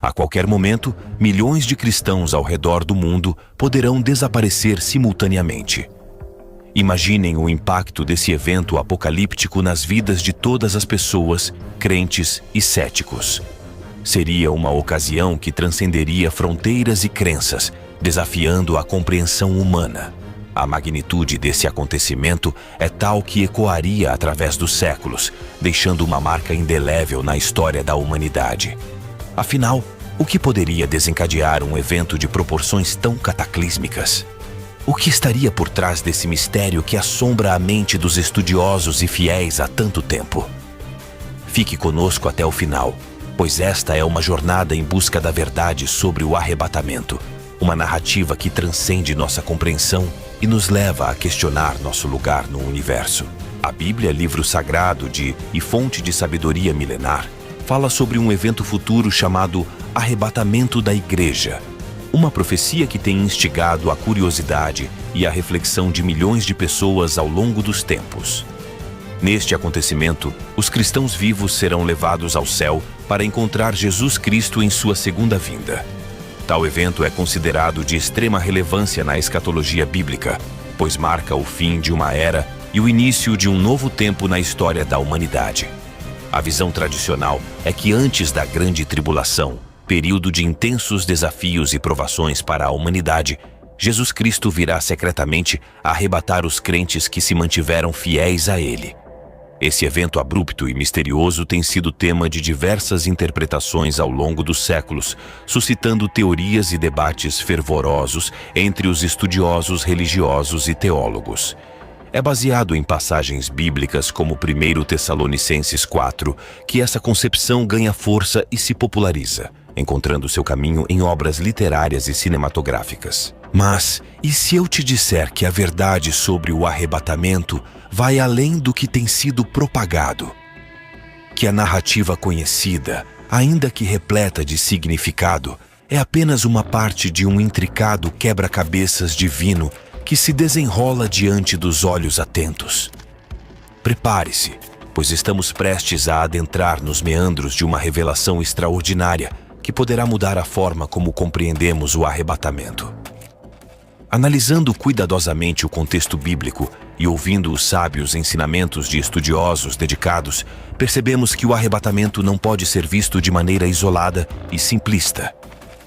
A qualquer momento, milhões de cristãos ao redor do mundo poderão desaparecer simultaneamente. Imaginem o impacto desse evento apocalíptico nas vidas de todas as pessoas, crentes e céticos. Seria uma ocasião que transcenderia fronteiras e crenças, desafiando a compreensão humana. A magnitude desse acontecimento é tal que ecoaria através dos séculos, deixando uma marca indelével na história da humanidade. Afinal, o que poderia desencadear um evento de proporções tão cataclísmicas? O que estaria por trás desse mistério que assombra a mente dos estudiosos e fiéis há tanto tempo? Fique conosco até o final, pois esta é uma jornada em busca da verdade sobre o arrebatamento, uma narrativa que transcende nossa compreensão e nos leva a questionar nosso lugar no universo. A Bíblia, livro sagrado e fonte de sabedoria milenar, fala sobre um evento futuro chamado Arrebatamento da Igreja, uma profecia que tem instigado a curiosidade e a reflexão de milhões de pessoas ao longo dos tempos. Neste acontecimento, os cristãos vivos serão levados ao céu para encontrar Jesus Cristo em sua segunda vinda. Tal evento é considerado de extrema relevância na escatologia bíblica, pois marca o fim de uma era e o início de um novo tempo na história da humanidade. A visão tradicional é que antes da Grande Tribulação, período de intensos desafios e provações para a humanidade, Jesus Cristo virá secretamente arrebatar os crentes que se mantiveram fiéis a Ele. Esse evento abrupto e misterioso tem sido tema de diversas interpretações ao longo dos séculos, suscitando teorias e debates fervorosos entre os estudiosos religiosos e teólogos. É baseado em passagens bíblicas como 1 Tessalonicenses 4 que essa concepção ganha força e se populariza, encontrando seu caminho em obras literárias e cinematográficas. Mas, e se eu te disser que a verdade sobre o arrebatamento vai além do que tem sido propagado? Que a narrativa conhecida, ainda que repleta de significado, é apenas uma parte de um intricado quebra-cabeças divino que se desenrola diante dos olhos atentos. Prepare-se, pois estamos prestes a adentrar nos meandros de uma revelação extraordinária que poderá mudar a forma como compreendemos o arrebatamento. Analisando cuidadosamente o contexto bíblico e ouvindo os sábios ensinamentos de estudiosos dedicados, percebemos que o arrebatamento não pode ser visto de maneira isolada e simplista.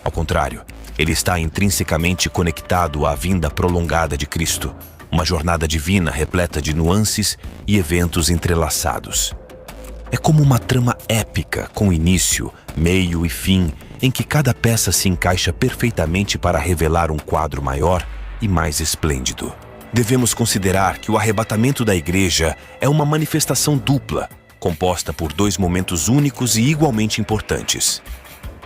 Ao contrário, ele está intrinsecamente conectado à vinda prolongada de Cristo, uma jornada divina repleta de nuances e eventos entrelaçados. É como uma trama épica com início, meio e fim, em que cada peça se encaixa perfeitamente para revelar um quadro maior e mais esplêndido. Devemos considerar que o arrebatamento da Igreja é uma manifestação dupla, composta por dois momentos únicos e igualmente importantes.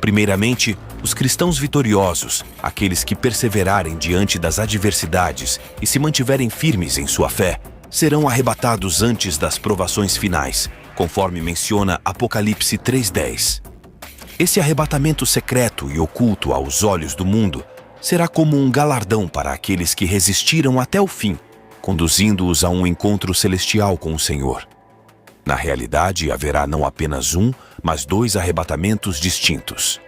Primeiramente, os cristãos vitoriosos, aqueles que perseverarem diante das adversidades e se mantiverem firmes em sua fé, serão arrebatados antes das provações finais, conforme menciona Apocalipse 3:10. Esse arrebatamento secreto e oculto aos olhos do mundo será como um galardão para aqueles que resistiram até o fim, conduzindo-os a um encontro celestial com o Senhor. Na realidade, haverá não apenas um, mas dois arrebatamentos distintos.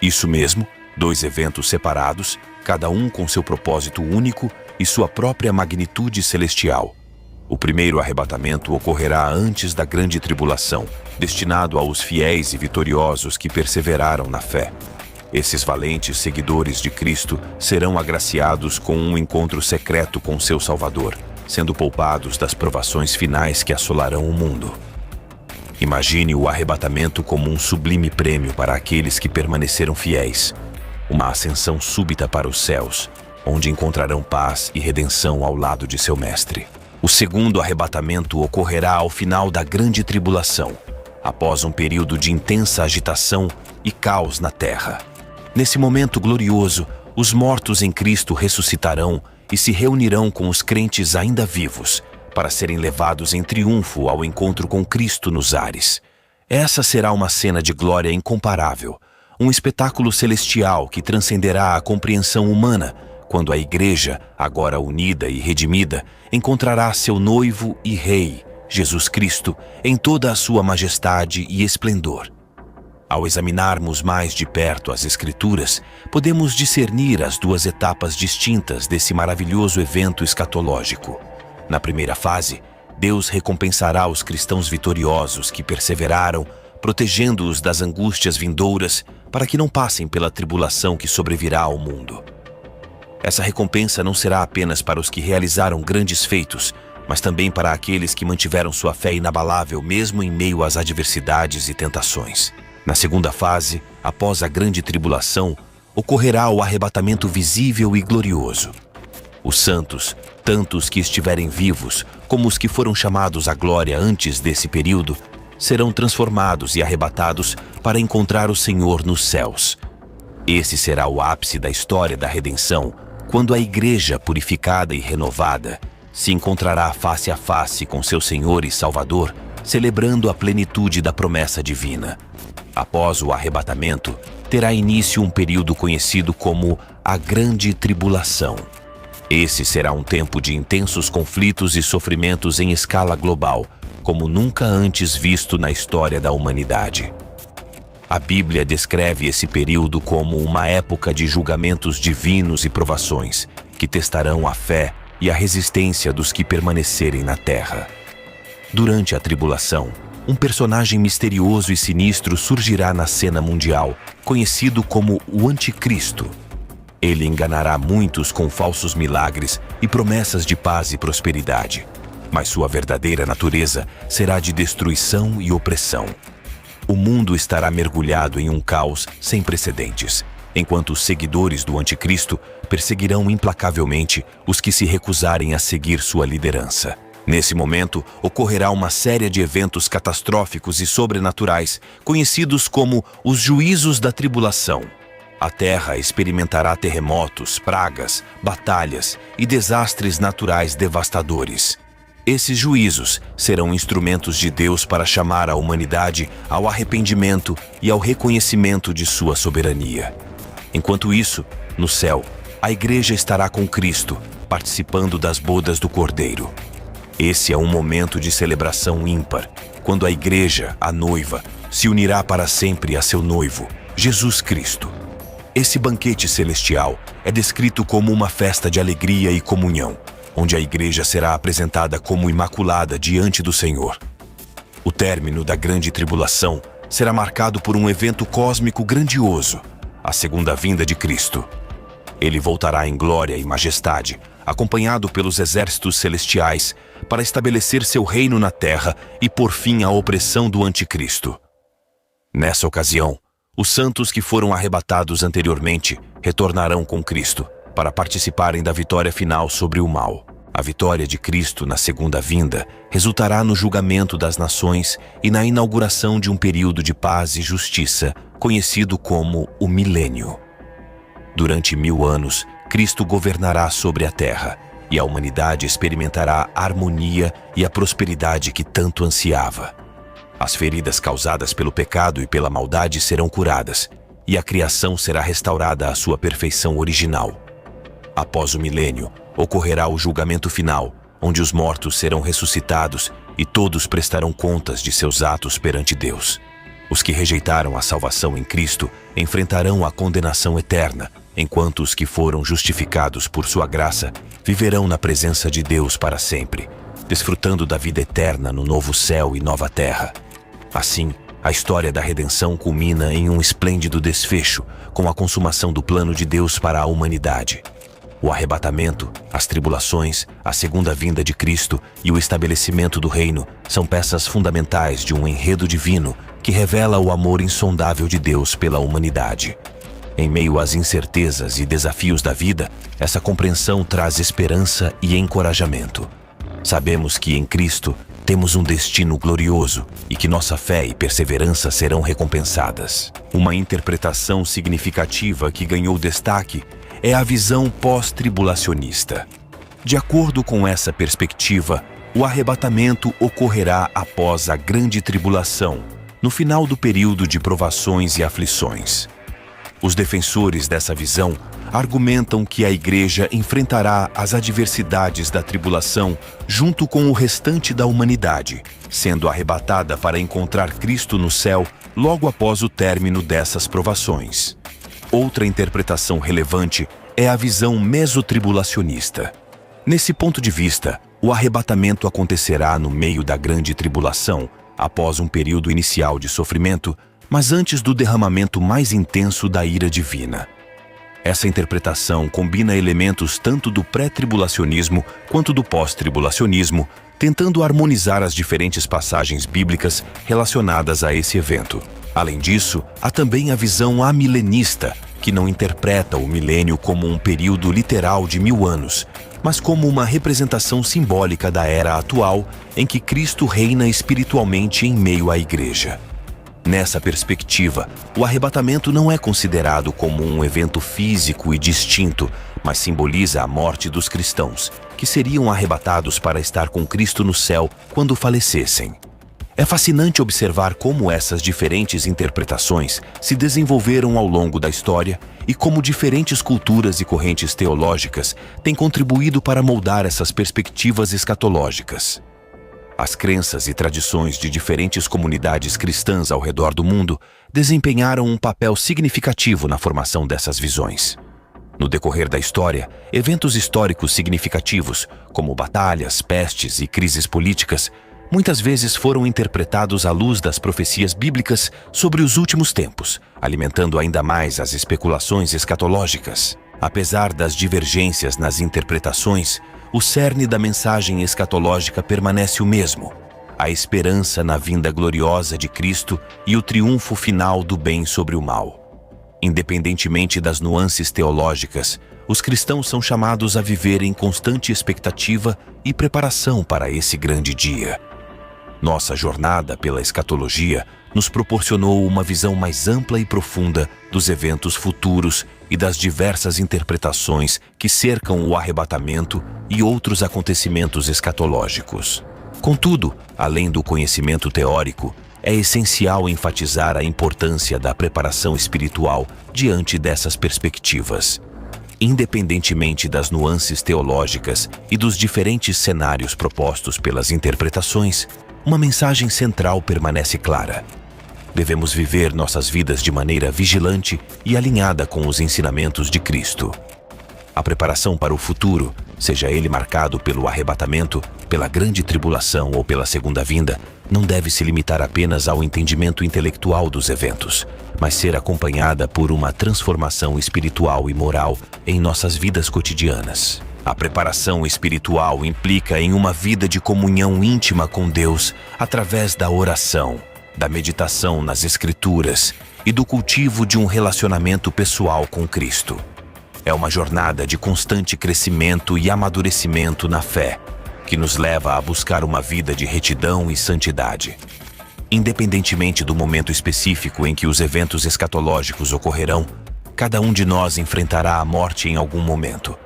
Isso mesmo, dois eventos separados, cada um com seu propósito único e sua própria magnitude celestial. O primeiro arrebatamento ocorrerá antes da Grande Tribulação, destinado aos fiéis e vitoriosos que perseveraram na fé. Esses valentes seguidores de Cristo serão agraciados com um encontro secreto com seu Salvador, sendo poupados das provações finais que assolarão o mundo. Imagine o arrebatamento como um sublime prêmio para aqueles que permaneceram fiéis, uma ascensão súbita para os céus, onde encontrarão paz e redenção ao lado de seu Mestre. O segundo arrebatamento ocorrerá ao final da Grande Tribulação, após um período de intensa agitação e caos na terra. Nesse momento glorioso, os mortos em Cristo ressuscitarão e se reunirão com os crentes ainda vivos, para serem levados em triunfo ao encontro com Cristo nos ares. Essa será uma cena de glória incomparável, um espetáculo celestial que transcenderá a compreensão humana, quando a Igreja, agora unida e redimida, encontrará seu noivo e Rei, Jesus Cristo, em toda a sua majestade e esplendor. Ao examinarmos mais de perto as Escrituras, podemos discernir as duas etapas distintas desse maravilhoso evento escatológico. Na primeira fase, Deus recompensará os cristãos vitoriosos que perseveraram, protegendo-os das angústias vindouras para que não passem pela tribulação que sobrevirá ao mundo. Essa recompensa não será apenas para os que realizaram grandes feitos, mas também para aqueles que mantiveram sua fé inabalável mesmo em meio às adversidades e tentações. Na segunda fase, após a grande tribulação, ocorrerá o arrebatamento visível e glorioso. Os santos, tanto os que estiverem vivos como os que foram chamados à glória antes desse período, serão transformados e arrebatados para encontrar o Senhor nos céus. Esse será o ápice da história da redenção, quando a Igreja purificada e renovada se encontrará face a face com seu Senhor e Salvador, celebrando a plenitude da promessa divina. Após o arrebatamento, terá início um período conhecido como a Grande Tribulação. Esse será um tempo de intensos conflitos e sofrimentos em escala global, como nunca antes visto na história da humanidade. A Bíblia descreve esse período como uma época de julgamentos divinos e provações, que testarão a fé e a resistência dos que permanecerem na terra. Durante a tribulação, um personagem misterioso e sinistro surgirá na cena mundial, conhecido como o Anticristo. Ele enganará muitos com falsos milagres e promessas de paz e prosperidade, mas sua verdadeira natureza será de destruição e opressão. O mundo estará mergulhado em um caos sem precedentes, enquanto os seguidores do Anticristo perseguirão implacavelmente os que se recusarem a seguir sua liderança. Nesse momento, ocorrerá uma série de eventos catastróficos e sobrenaturais, conhecidos como os juízos da tribulação. A Terra experimentará terremotos, pragas, batalhas e desastres naturais devastadores. Esses juízos serão instrumentos de Deus para chamar a humanidade ao arrependimento e ao reconhecimento de sua soberania. Enquanto isso, no céu, a Igreja estará com Cristo, participando das bodas do Cordeiro. Esse é um momento de celebração ímpar, quando a Igreja, a noiva, se unirá para sempre a seu noivo, Jesus Cristo. Esse banquete celestial é descrito como uma festa de alegria e comunhão, onde a Igreja será apresentada como imaculada diante do Senhor. O término da grande tribulação será marcado por um evento cósmico grandioso, a segunda vinda de Cristo. Ele voltará em glória e majestade, acompanhado pelos exércitos celestiais, para estabelecer seu reino na terra e pôr fim à opressão do Anticristo. Nessa ocasião, os santos que foram arrebatados anteriormente retornarão com Cristo para participarem da vitória final sobre o mal. A vitória de Cristo na segunda vinda resultará no julgamento das nações e na inauguração de um período de paz e justiça, conhecido como o Milênio. Durante 1000 anos, Cristo governará sobre a terra, e a humanidade experimentará a harmonia e a prosperidade que tanto ansiava. As feridas causadas pelo pecado e pela maldade serão curadas, e a criação será restaurada à sua perfeição original. Após o milênio, ocorrerá o julgamento final, onde os mortos serão ressuscitados e todos prestarão contas de seus atos perante Deus. Os que rejeitaram a salvação em Cristo enfrentarão a condenação eterna, enquanto os que foram justificados por sua graça viverão na presença de Deus para sempre, desfrutando da vida eterna no novo céu e nova terra. Assim, a história da redenção culmina em um esplêndido desfecho, com a consumação do plano de Deus para a humanidade. O arrebatamento, as tribulações, a segunda vinda de Cristo e o estabelecimento do reino são peças fundamentais de um enredo divino que revela o amor insondável de Deus pela humanidade. Em meio às incertezas e desafios da vida, essa compreensão traz esperança e encorajamento. Sabemos que em Cristo temos um destino glorioso e que nossa fé e perseverança serão recompensadas. Uma interpretação significativa que ganhou destaque é a visão pós-tribulacionista. De acordo com essa perspectiva, o arrebatamento ocorrerá após a grande tribulação, no final do período de provações e aflições. Os defensores dessa visão argumentam que a Igreja enfrentará as adversidades da tribulação junto com o restante da humanidade, sendo arrebatada para encontrar Cristo no céu logo após o término dessas provações. Outra interpretação relevante é a visão mesotribulacionista. Nesse ponto de vista, o arrebatamento acontecerá no meio da grande tribulação, após um período inicial de sofrimento, mas antes do derramamento mais intenso da ira divina. Essa interpretação combina elementos tanto do pré-tribulacionismo quanto do pós-tribulacionismo, tentando harmonizar as diferentes passagens bíblicas relacionadas a esse evento. Além disso, há também a visão amilenista, que não interpreta o milênio como um período literal de 1000 anos, mas como uma representação simbólica da era atual em que Cristo reina espiritualmente em meio à Igreja. Nessa perspectiva, o arrebatamento não é considerado como um evento físico e distinto, mas simboliza a morte dos cristãos, que seriam arrebatados para estar com Cristo no céu quando falecessem. É fascinante observar como essas diferentes interpretações se desenvolveram ao longo da história e como diferentes culturas e correntes teológicas têm contribuído para moldar essas perspectivas escatológicas. As crenças e tradições de diferentes comunidades cristãs ao redor do mundo desempenharam um papel significativo na formação dessas visões. No decorrer da história, eventos históricos significativos, como batalhas, pestes e crises políticas, muitas vezes foram interpretados à luz das profecias bíblicas sobre os últimos tempos, alimentando ainda mais as especulações escatológicas. Apesar das divergências nas interpretações, o cerne da mensagem escatológica permanece o mesmo: a esperança na vinda gloriosa de Cristo e o triunfo final do bem sobre o mal. Independentemente das nuances teológicas, os cristãos são chamados a viver em constante expectativa e preparação para esse grande dia. Nossa jornada pela escatologia nos proporcionou uma visão mais ampla e profunda dos eventos futuros e das diversas interpretações que cercam o arrebatamento e outros acontecimentos escatológicos. Contudo, além do conhecimento teórico, é essencial enfatizar a importância da preparação espiritual diante dessas perspectivas. Independentemente das nuances teológicas e dos diferentes cenários propostos pelas interpretações, uma mensagem central permanece clara. Devemos viver nossas vidas de maneira vigilante e alinhada com os ensinamentos de Cristo. A preparação para o futuro, seja ele marcado pelo arrebatamento, pela grande tribulação ou pela segunda vinda, não deve se limitar apenas ao entendimento intelectual dos eventos, mas ser acompanhada por uma transformação espiritual e moral em nossas vidas cotidianas. A preparação espiritual implica em uma vida de comunhão íntima com Deus através da oração, da meditação nas Escrituras e do cultivo de um relacionamento pessoal com Cristo. É uma jornada de constante crescimento e amadurecimento na fé, que nos leva a buscar uma vida de retidão e santidade. Independentemente do momento específico em que os eventos escatológicos ocorrerão, cada um de nós enfrentará a morte em algum momento.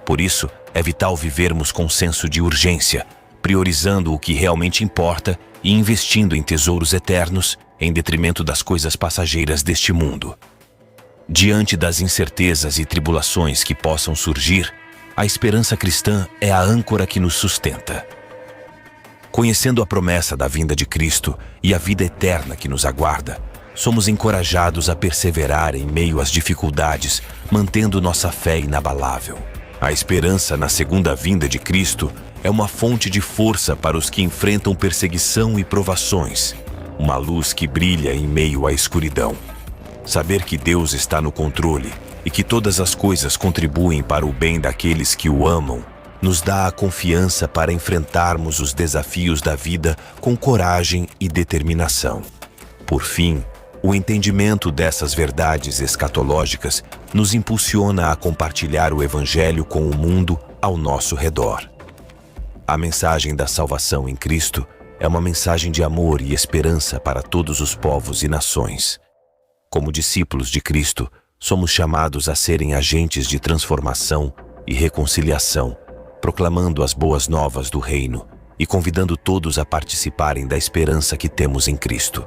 Por isso, é vital vivermos com senso de urgência, priorizando o que realmente importa e investindo em tesouros eternos em detrimento das coisas passageiras deste mundo. Diante das incertezas e tribulações que possam surgir, a esperança cristã é a âncora que nos sustenta. Conhecendo a promessa da vinda de Cristo e a vida eterna que nos aguarda, somos encorajados a perseverar em meio às dificuldades, mantendo nossa fé inabalável. A esperança na segunda vinda de Cristo é uma fonte de força para os que enfrentam perseguição e provações, uma luz que brilha em meio à escuridão. Saber que Deus está no controle e que todas as coisas contribuem para o bem daqueles que o amam, nos dá a confiança para enfrentarmos os desafios da vida com coragem e determinação. Por fim, o entendimento dessas verdades escatológicas nos impulsiona a compartilhar o Evangelho com o mundo ao nosso redor. A mensagem da salvação em Cristo é uma mensagem de amor e esperança para todos os povos e nações. Como discípulos de Cristo, somos chamados a serem agentes de transformação e reconciliação, proclamando as boas novas do reino e convidando todos a participarem da esperança que temos em Cristo.